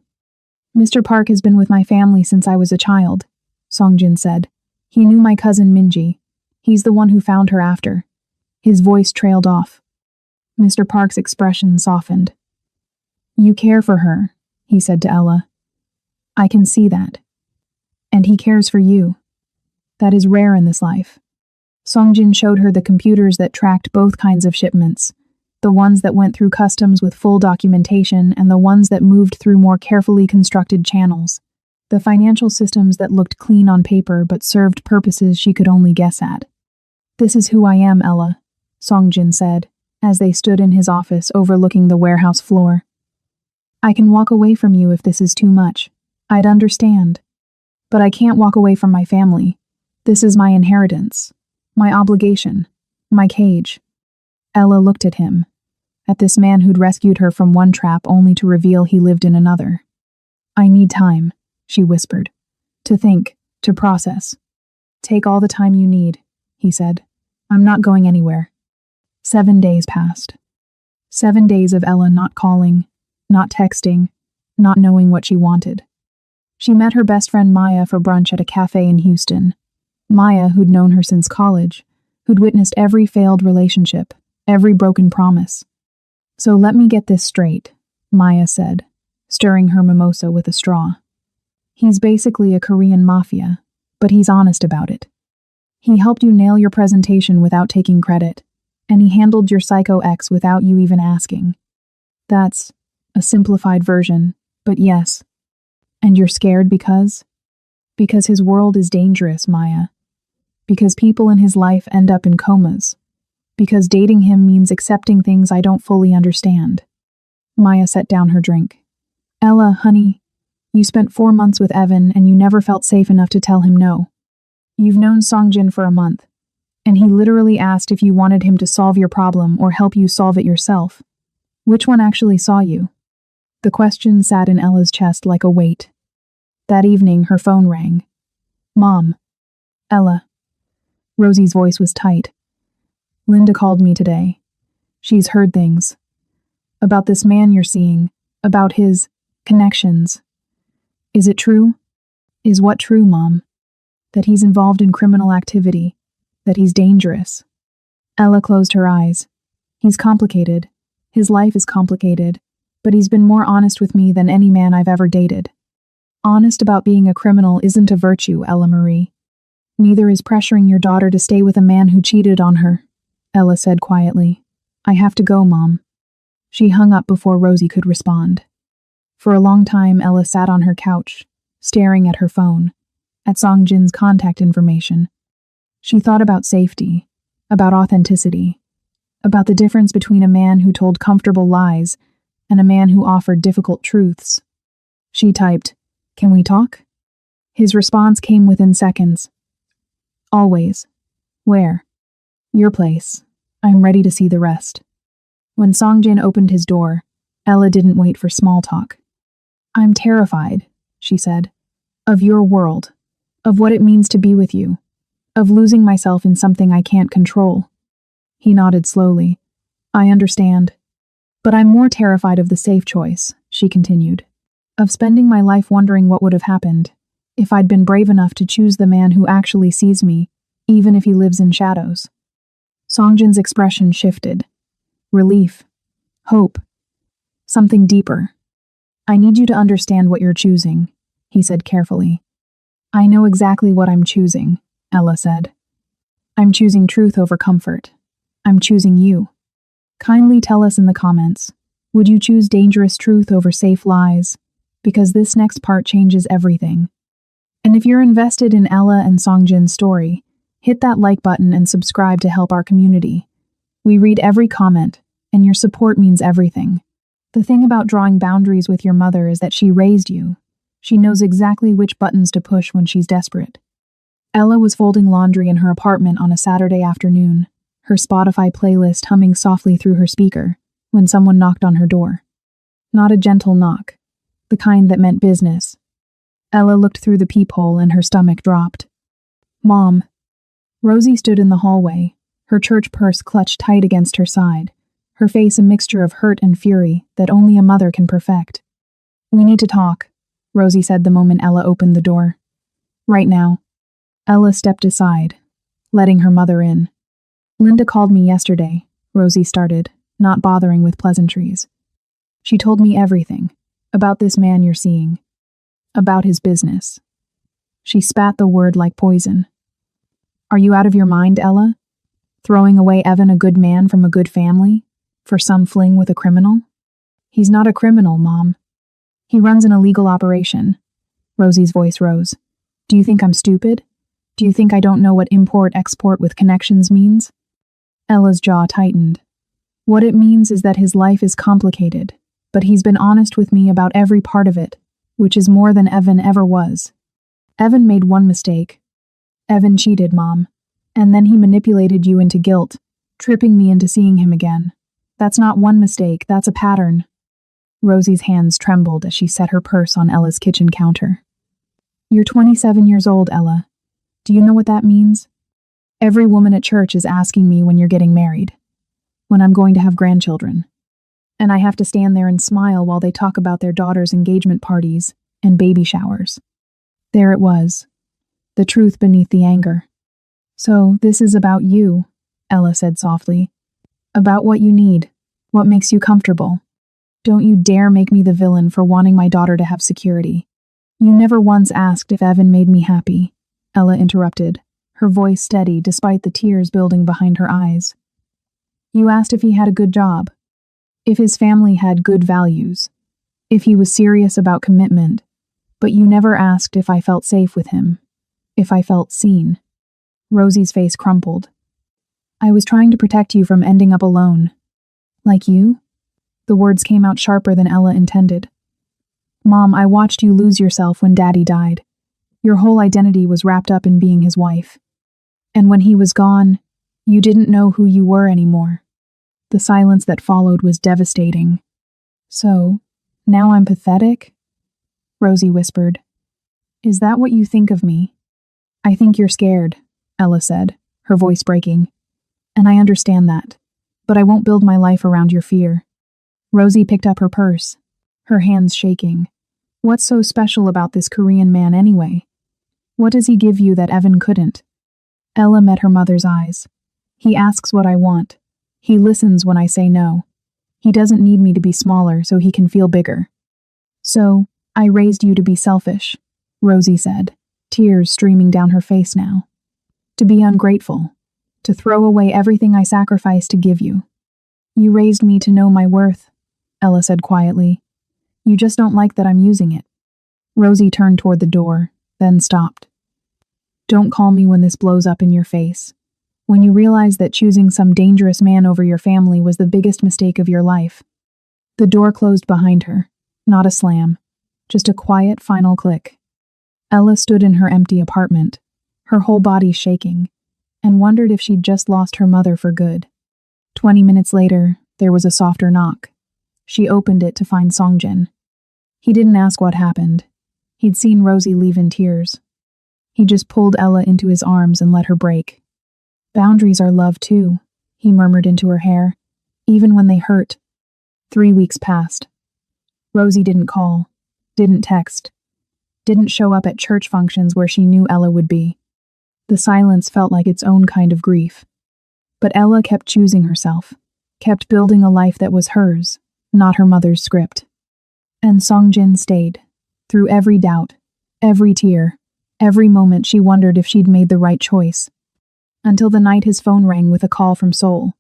"Mr. Park has been with my family since I was a child," Songjin said. "He knew my cousin Minji. He's the one who found her after." His voice trailed off. Mr. Park's expression softened. "You care for her," he said to Ella. "I can see that. And he cares for you. That is rare in this life." Songjin showed her the computers that tracked both kinds of shipments, the ones that went through customs with full documentation and the ones that moved through more carefully constructed channels, the financial systems that looked clean on paper but served purposes she could only guess at. "This is who I am, Ella," Songjin said, as they stood in his office overlooking the warehouse floor. "I can walk away from you if this is too much. I'd understand. But I can't walk away from my family. This is my inheritance, my obligation, my cage." Ella looked at him. at this man who'd rescued her from one trap only to reveal he lived in another. "I need time," she whispered. "To think, to process." "Take all the time you need," he said. "I'm not going anywhere." 7 days passed. 7 days of Ella not calling, not texting, not knowing what she wanted. She met her best friend Maya for brunch at a cafe in Houston. Maya, who'd known her since college, who'd witnessed every failed relationship, every broken promise. "So let me get this straight," Maya said, stirring her mimosa with a straw. "He's basically a Korean mafia, but he's honest about it. He helped you nail your presentation without taking credit, and he handled your psycho ex without you even asking. That's a simplified version, but yes. And you're scared because? Because his world is dangerous, Maya. Because people in his life end up in comas. Because dating him means accepting things I don't fully understand." Maya set down her drink. "Ella, honey, you spent 4 months with Evan and you never felt safe enough to tell him no. You've known Songjin for a month, and he literally asked if you wanted him to solve your problem or help you solve it yourself. Which one actually saw you?" The question sat in Ella's chest like a weight. That evening, her phone rang. "Mom." "Ella." Rosie's voice was tight. "Linda called me today. She's heard things. About this man you're seeing, about his connections. Is it true?" "Is what true, Mom?" "That he's involved in criminal activity, that he's dangerous." Ella closed her eyes. "He's complicated. His life is complicated, but he's been more honest with me than any man I've ever dated. Honest about being a criminal isn't a virtue, Ella Marie. Neither is pressuring your daughter to stay with a man who cheated on her," Ella said quietly. "I have to go, Mom." She hung up before Rosie could respond. For a long time, Ella sat on her couch, staring at her phone, at Songjin's contact information. She thought about safety, about authenticity, about the difference between a man who told comfortable lies and a man who offered difficult truths. She typed, "Can we talk?" His response came within seconds. "Always." "Where?" "Your place. I'm ready to see the rest." When Songjin opened his door, Ella didn't wait for small talk. "I'm terrified," she said, "of your world, of what it means to be with you, of losing myself in something I can't control." He nodded slowly. "I understand. But I'm more terrified of the safe choice," she continued, "of spending my life wondering what would have happened if I'd been brave enough to choose the man who actually sees me, even if he lives in shadows." Songjin's expression shifted. Relief. Hope. Something deeper. "I need you to understand what you're choosing," he said carefully. "I know exactly what I'm choosing," Ella said. "I'm choosing truth over comfort. I'm choosing you. Kindly tell us in the comments, would you choose dangerous truth over safe lies? Because this next part changes everything. And if you're invested in Ella and Songjin's story, hit that like button and subscribe to help our community. We read every comment, and your support means everything. The thing about drawing boundaries with your mother is that she raised you. She knows exactly which buttons to push when she's desperate." Ella was folding laundry in her apartment on a Saturday afternoon, her Spotify playlist humming softly through her speaker, when someone knocked on her door. Not a gentle knock, the kind that meant business. Ella looked through the peephole and her stomach dropped. "Mom." Rosie stood in the hallway, her church purse clutched tight against her side, her face a mixture of hurt and fury that only a mother can perfect. "We need to talk," Rosie said the moment Ella opened the door. "Right now." Ella stepped aside, letting her mother in. "Linda called me yesterday," Rosie started, not bothering with pleasantries. "She told me everything, about this man you're seeing. About his business." She spat the word like poison. "Are you out of your mind, Ella? Throwing away Evan, a good man from a good family, for some fling with a criminal?" "He's not a criminal, Mom. He runs an illegal operation." Rosie's voice rose. "Do you think I'm stupid? Do you think I don't know what import-export with connections means?" Ella's jaw tightened. "What it means is that his life is complicated, but he's been honest with me about every part of it, which is more than Evan ever was. Evan made one mistake. Evan cheated, Mom. And then he manipulated you into guilt, tripping me into seeing him again. That's not one mistake, that's a pattern. Rosie's hands trembled as she set her purse on Ella's kitchen counter. You're 27 years old, Ella. Do you know what that means? Every woman at church is asking me when you're getting married, when I'm going to have grandchildren. And I have to stand there and smile while they talk about their daughters' engagement parties and baby showers. There it was, the truth beneath the anger. So, this is about you, Ella said softly. About what you need, what makes you comfortable. Don't you dare make me the villain for wanting my daughter to have security. You never once asked if Evan made me happy, Ella interrupted, her voice steady despite the tears building behind her eyes. You asked if he had a good job, if his family had good values, if he was serious about commitment, but you never asked if I felt safe with him, if I felt seen. Rosie's face crumpled. I was trying to protect you from ending up alone. Like you? The words came out sharper than Ella intended. Mom, I watched you lose yourself when Daddy died. Your whole identity was wrapped up in being his wife. And when he was gone, you didn't know who you were anymore. The silence that followed was devastating. So, now I'm pathetic? Rosie whispered. Is that what you think of me? I think you're scared, Ella said, her voice breaking. And I understand that, but I won't build my life around your fear. Rosie picked up her purse, her hands shaking. What's so special about this Korean man anyway? What does he give you that Evan couldn't? Ella met her mother's eyes. He asks what I want. He listens when I say no. He doesn't need me to be smaller so he can feel bigger. So, I raised you to be selfish, Rosie said, tears streaming down her face now. To be ungrateful, to throw away everything I sacrificed to give you. You raised me to know my worth, Ella said quietly. You just don't like that I'm using it. Rosie turned toward the door, then stopped. Don't call me when this blows up in your face. When you realize that choosing some dangerous man over your family was the biggest mistake of your life. The door closed behind her, not a slam, just a quiet final click. Ella stood in her empty apartment, her whole body shaking, and wondered if she'd just lost her mother for good. 20 minutes later, there was a softer knock. She opened it to find Songjin. He didn't ask what happened. He'd seen Rosie leave in tears. He just pulled Ella into his arms and let her break. Boundaries are love too, he murmured into her hair, even when they hurt. 3 weeks passed. Rosie didn't call, didn't text, didn't show up at church functions where she knew Ella would be. The silence felt like its own kind of grief. But Ella kept choosing herself, kept building a life that was hers, not her mother's script. And Songjin stayed, through every doubt, every tear, every moment she wondered if she'd made the right choice. Until the night his phone rang with a call from Seoul.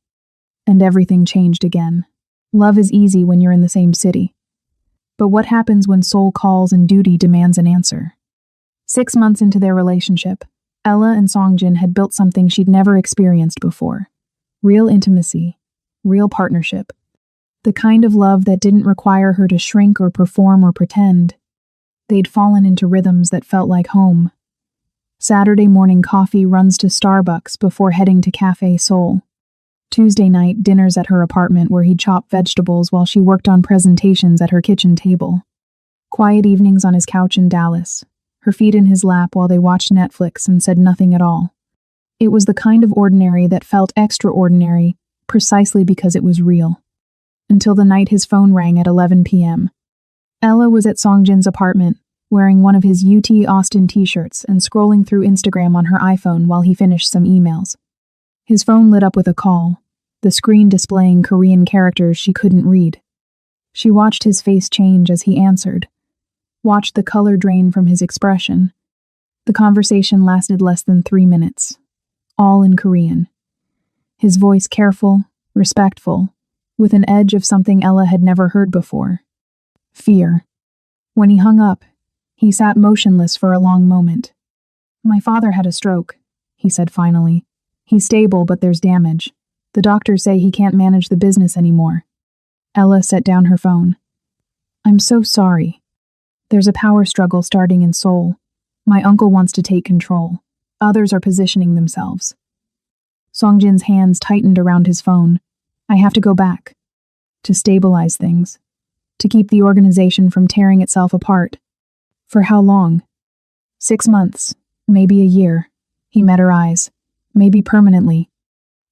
And everything changed again. Love is easy when you're in the same city. But what happens when Seoul calls and duty demands an answer? 6 months into their relationship, Ella and Songjin had built something she'd never experienced before. Real intimacy, real partnership. The kind of love that didn't require her to shrink or perform or pretend. They'd fallen into rhythms that felt like home. Saturday morning coffee runs to Starbucks before heading to Cafe Seoul. Tuesday night dinners at her apartment where he'd chop vegetables while she worked on presentations at her kitchen table. Quiet evenings on his couch in Dallas, her feet in his lap while they watched Netflix and said nothing at all. It was the kind of ordinary that felt extraordinary precisely because it was real. Until the night his phone rang at 11 p.m. Ella was at Songjin's apartment, wearing one of his UT Austin t-shirts and scrolling through Instagram on her iPhone while he finished some emails. His phone lit up with a call, the screen displaying Korean characters she couldn't read. She watched his face change as he answered, watched the color drain from his expression. The conversation lasted less than 3 minutes, all in Korean. His voice careful, respectful, with an edge of something Ella had never heard before. Fear. When he hung up, he sat motionless for a long moment. My father had a stroke, he said finally. He's stable, but there's damage. The doctors say he can't manage the business anymore. Ella set down her phone. I'm so sorry. There's a power struggle starting in Seoul. My uncle wants to take control. Others are positioning themselves. Songjin's hands tightened around his phone. I have to go back. to stabilize things, to keep the organization from tearing itself apart. For how long? 6 months, maybe a year. He met her eyes, maybe permanently.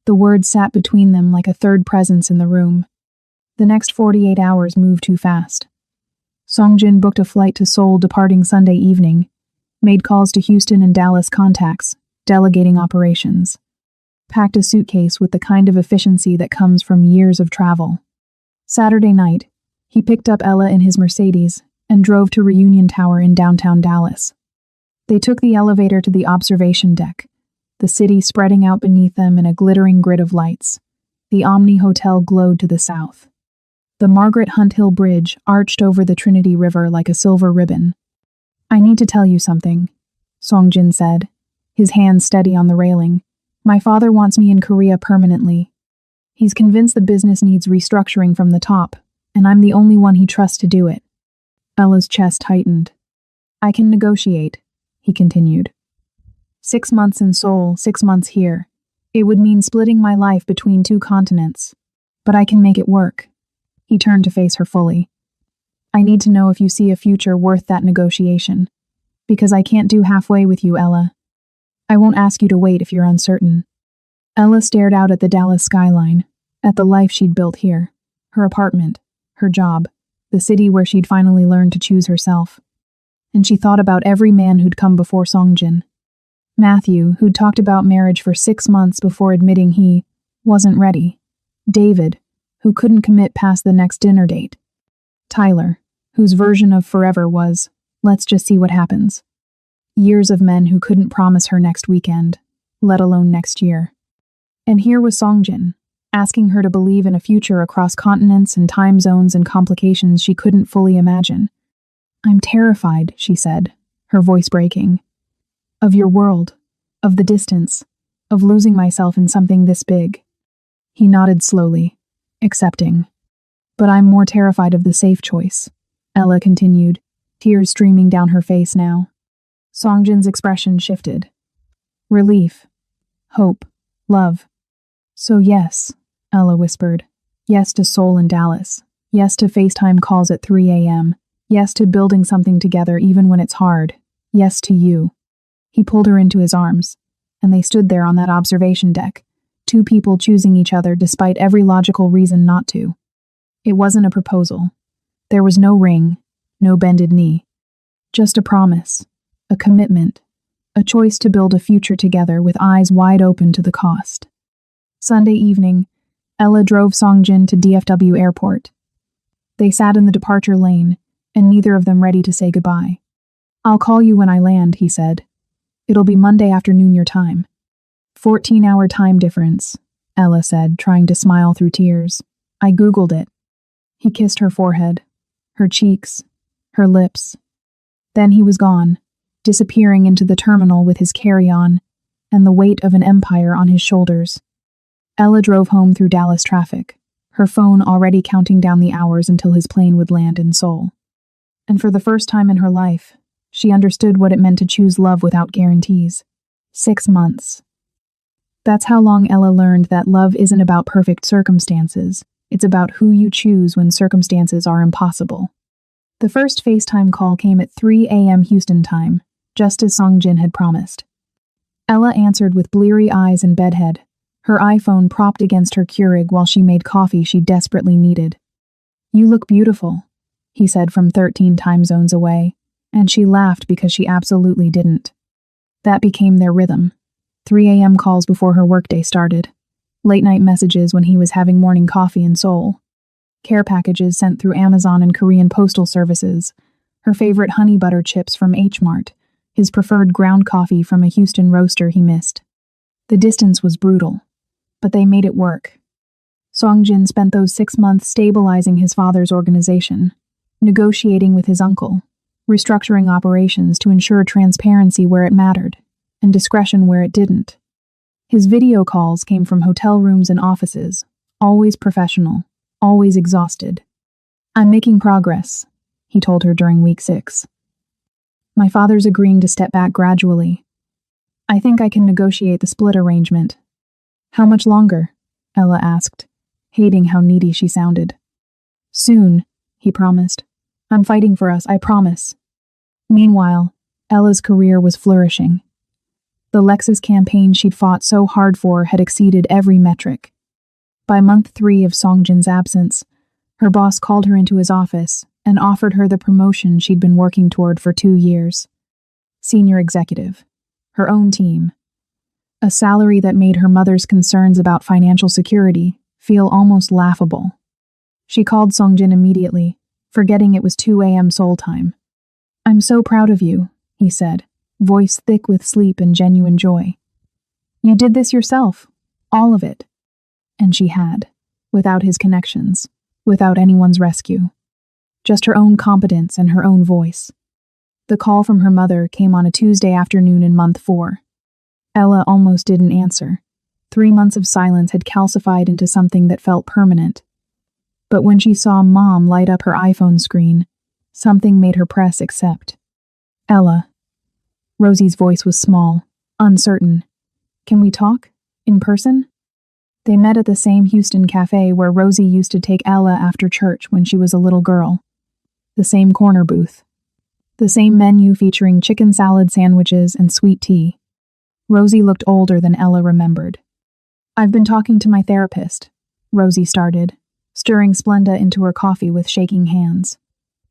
The words sat between them like a third presence in the room. The next 48 hours moved too fast. Songjin booked a flight to Seoul departing Sunday evening, made calls to Houston and Dallas contacts, delegating operations, packed a suitcase with the kind of efficiency that comes from years of travel. Saturday night, he picked up Ella in his Mercedes and drove to Reunion Tower in downtown Dallas. They took the elevator to the observation deck, the city spreading out beneath them in a glittering grid of lights. The Omni Hotel glowed to the south. The Margaret Hunt Hill Bridge arched over the Trinity River like a silver ribbon. "I need to tell you something," Songjin said, his hands steady on the railing. "My father wants me in Korea permanently. He's convinced the business needs restructuring from the top, and I'm the only one he trusts to do it." Ella's chest tightened. "I can negotiate," he continued. 6 months in Seoul, 6 months here. It would mean splitting my life between 2 continents. But I can make it work. He turned to face her fully. "I need to know if you see a future worth that negotiation. Because I can't do halfway with you, Ella. I won't ask you to wait if you're uncertain." Ella stared out at the Dallas skyline, at the life she'd built here, her apartment, her job, the city where she'd finally learned to choose herself. And she thought about every man who'd come before Songjin. Matthew, who'd talked about marriage for 6 months before admitting he wasn't ready. David, who couldn't commit past the next dinner date. Tyler, whose version of forever was, let's just see what happens. Years of men who couldn't promise her next weekend, let alone next year. And here was Songjin, asking her to believe in a future across continents and time zones and complications she couldn't fully imagine. "I'm terrified," she said, her voice breaking. "Of your world, of the distance, of losing myself in something this big." He nodded slowly, accepting. "But I'm more terrified of the safe choice," Ella continued, tears streaming down her face now. Songjin's expression shifted. Relief. Hope. Love. "So yes," Ella whispered. "Yes to Seoul and Dallas. Yes to FaceTime calls at 3 a.m. Yes to building something together even when it's hard. Yes to you." He pulled her into his arms, and they stood there on that observation deck, 2 people choosing each other despite every logical reason not to. It wasn't a proposal. There was no ring, no bended knee. Just a promise, a commitment, a choice to build a future together with eyes wide open to the cost. Sunday evening, Ella drove Songjin to DFW Airport. They sat in the departure lane, and neither of them ready to say goodbye. "I'll call you when I land," he said. "It'll be Monday afternoon your time." 14-hour time difference, Ella said, trying to smile through tears. "I Googled it." He kissed her forehead, her cheeks, her lips. Then he was gone, disappearing into the terminal with his carry-on and the weight of an empire on his shoulders. Ella drove home through Dallas traffic, her phone already counting down the hours until his plane would land in Seoul. And for the first time in her life, she understood what it meant to choose love without guarantees. 6 months. That's how long Ella learned that love isn't about perfect circumstances. It's about who you choose when circumstances are impossible. The first FaceTime call came at 3 a.m. Houston time, just as Songjin had promised. Ella answered with bleary eyes and bedhead, her iPhone propped against her Keurig while she made coffee she desperately needed. "You look beautiful," he said from 13 time zones away, and she laughed because she absolutely didn't. That became their rhythm. 3 a.m. calls before her workday started. Late-night messages when he was having morning coffee in Seoul. Care packages sent through Amazon and Korean postal services. Her favorite honey butter chips from H-Mart. His preferred ground coffee from a Houston roaster he missed. The distance was brutal, but they made it work. Songjin spent those 6 months stabilizing his father's organization, negotiating with his uncle, restructuring operations to ensure transparency where it mattered, and discretion where it didn't. His video calls came from hotel rooms and offices, always professional, always exhausted. "I'm making progress," he told her during week 6. "My father's agreeing to step back gradually. I think I can negotiate the split arrangement." "How much longer?" Ella asked, hating how needy she sounded. Soon, he promised. I'm fighting for us, I promise. Meanwhile, Ella's career was flourishing. The Lexus campaign she'd fought so hard for had exceeded every metric. By month 3 of Songjin's absence, her boss called her into his office and offered her the promotion she'd been working toward for 2 years. Senior executive. Her own team. A salary that made her mother's concerns about financial security feel almost laughable. She called Songjin immediately, forgetting it was 2 a.m. Seoul time. I'm so proud of you, he said, voice thick with sleep and genuine joy. You did this yourself, all of it. And she had, without his connections, without anyone's rescue. Just her own competence and her own voice. The call from her mother came on a Tuesday afternoon in month 4. Ella almost didn't answer. 3 months of silence had calcified into something that felt permanent. But when she saw Mom light up her iPhone screen, something made her press accept. Ella. Rosie's voice was small, uncertain. Can we talk? In person? They met at the same Houston cafe where Rosie used to take Ella after church when she was a little girl. The same corner booth. The same menu featuring chicken salad sandwiches and sweet tea. Rosie looked older than Ella remembered. I've been talking to my therapist, Rosie started, stirring Splenda into her coffee with shaking hands.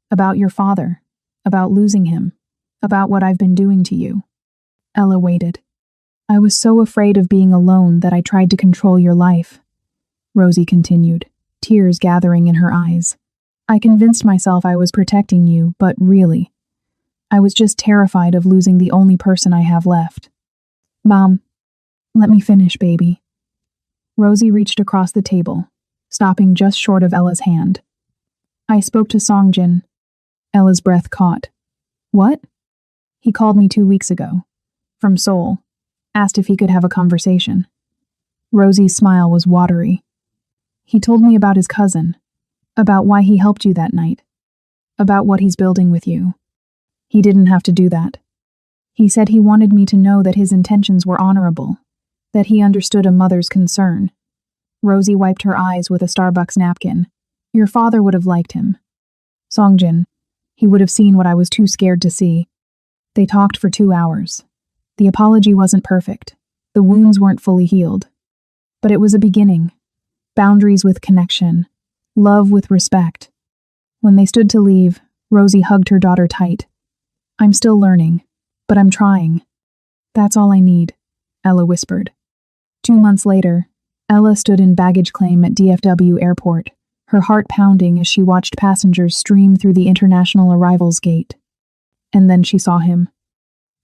About your father, about losing him, about what I've been doing to you. Ella waited. I was so afraid of being alone that I tried to control your life, Rosie continued, tears gathering in her eyes. I convinced myself I was protecting you, but really, I was just terrified of losing the only person I have left. Mom, let me finish, baby. Rosie reached across the table, stopping just short of Ella's hand. I spoke to Songjin. Ella's breath caught. What? He called me 2 weeks ago. From Seoul. Asked if he could have a conversation. Rosie's smile was watery. He told me about his cousin. About why he helped you that night. About what he's building with you. He didn't have to do that. He said he wanted me to know that his intentions were honorable. That he understood a mother's concern. Rosie wiped her eyes with a Starbucks napkin. Your father would have liked him. Songjin. He would have seen what I was too scared to see. They talked for 2 hours. The apology wasn't perfect. The wounds weren't fully healed. But it was a beginning. Boundaries with connection. Love with respect. When they stood to leave, Rosie hugged her daughter tight. I'm still learning, but I'm trying. That's all I need, Ella whispered. 2 months later, Ella stood in baggage claim at DFW Airport, her heart pounding as she watched passengers stream through the international arrivals gate. And then she saw him.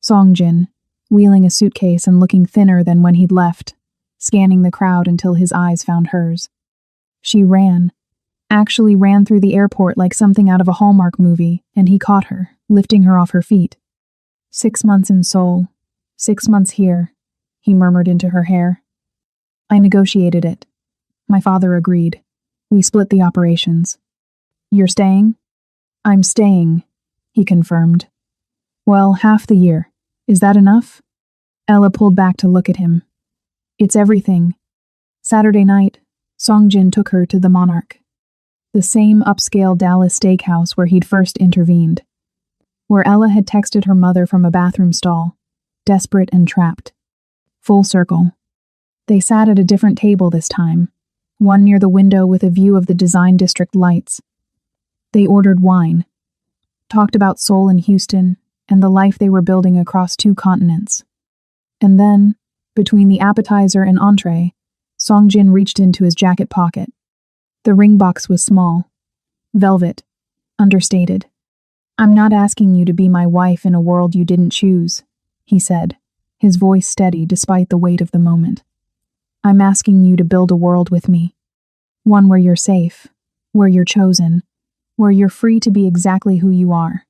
Songjin, wheeling a suitcase and looking thinner than when he'd left, scanning the crowd until his eyes found hers. She ran, actually ran through the airport like something out of a Hallmark movie, and he caught her, lifting her off her feet. 6 months in Seoul, 6 months here, he murmured into her hair. I negotiated it. My father agreed. We split the operations. You're staying? I'm staying, he confirmed. Well, half the year. Is that enough? Ella pulled back to look at him. It's everything. Saturday night, Songjin took her to the Monarch. The same upscale Dallas steakhouse where he'd first intervened. Where Ella had texted her mother from a bathroom stall, desperate and trapped. Full circle. They sat at a different table this time, one near the window with a view of the design district lights. They ordered wine, talked about Seoul and Houston, and the life they were building across 2 continents. And then, between the appetizer and entree, Songjin reached into his jacket pocket. The ring box was small. Velvet. Understated. I'm not asking you to be my wife in a world you didn't choose, he said, his voice steady despite the weight of the moment. I'm asking you to build a world with me. One where you're safe, where you're chosen, where you're free to be exactly who you are.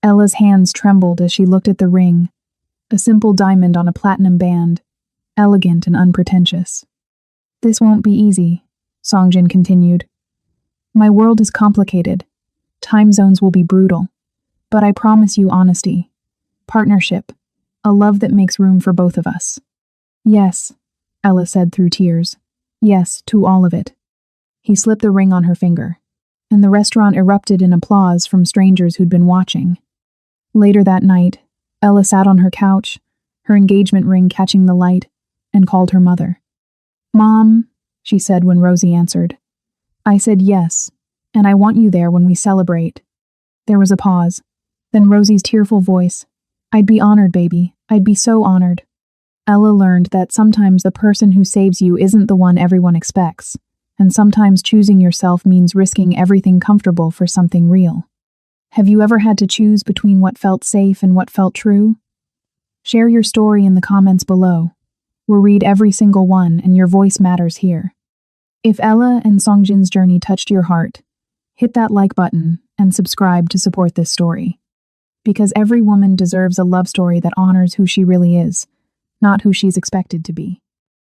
Ella's hands trembled as she looked at the ring, a simple diamond on a platinum band, elegant and unpretentious. This won't be easy, Songjin continued. My world is complicated. Time zones will be brutal. But I promise you honesty, partnership, a love that makes room for both of us. Yes, Ella said through tears. Yes, to all of it. He slipped the ring on her finger. and the restaurant erupted in applause from strangers who'd been watching. Later that night, Ella sat on her couch, her engagement ring catching the light, and called her mother. "Mom," she said when Rosie answered. "I said yes, and I want you there when we celebrate." There was a pause. Then Rosie's tearful voice, "I'd be honored, baby. I'd be so honored." Ella learned that sometimes the person who saves you isn't the one everyone expects, and sometimes choosing yourself means risking everything comfortable for something real. Have you ever had to choose between what felt safe and what felt true? Share your story in the comments below. We'll read every single one, and your voice matters here. If Ella and Songjin's journey touched your heart, hit that like button and subscribe to support this story. Because every woman deserves a love story that honors who she really is, not who she's expected to be.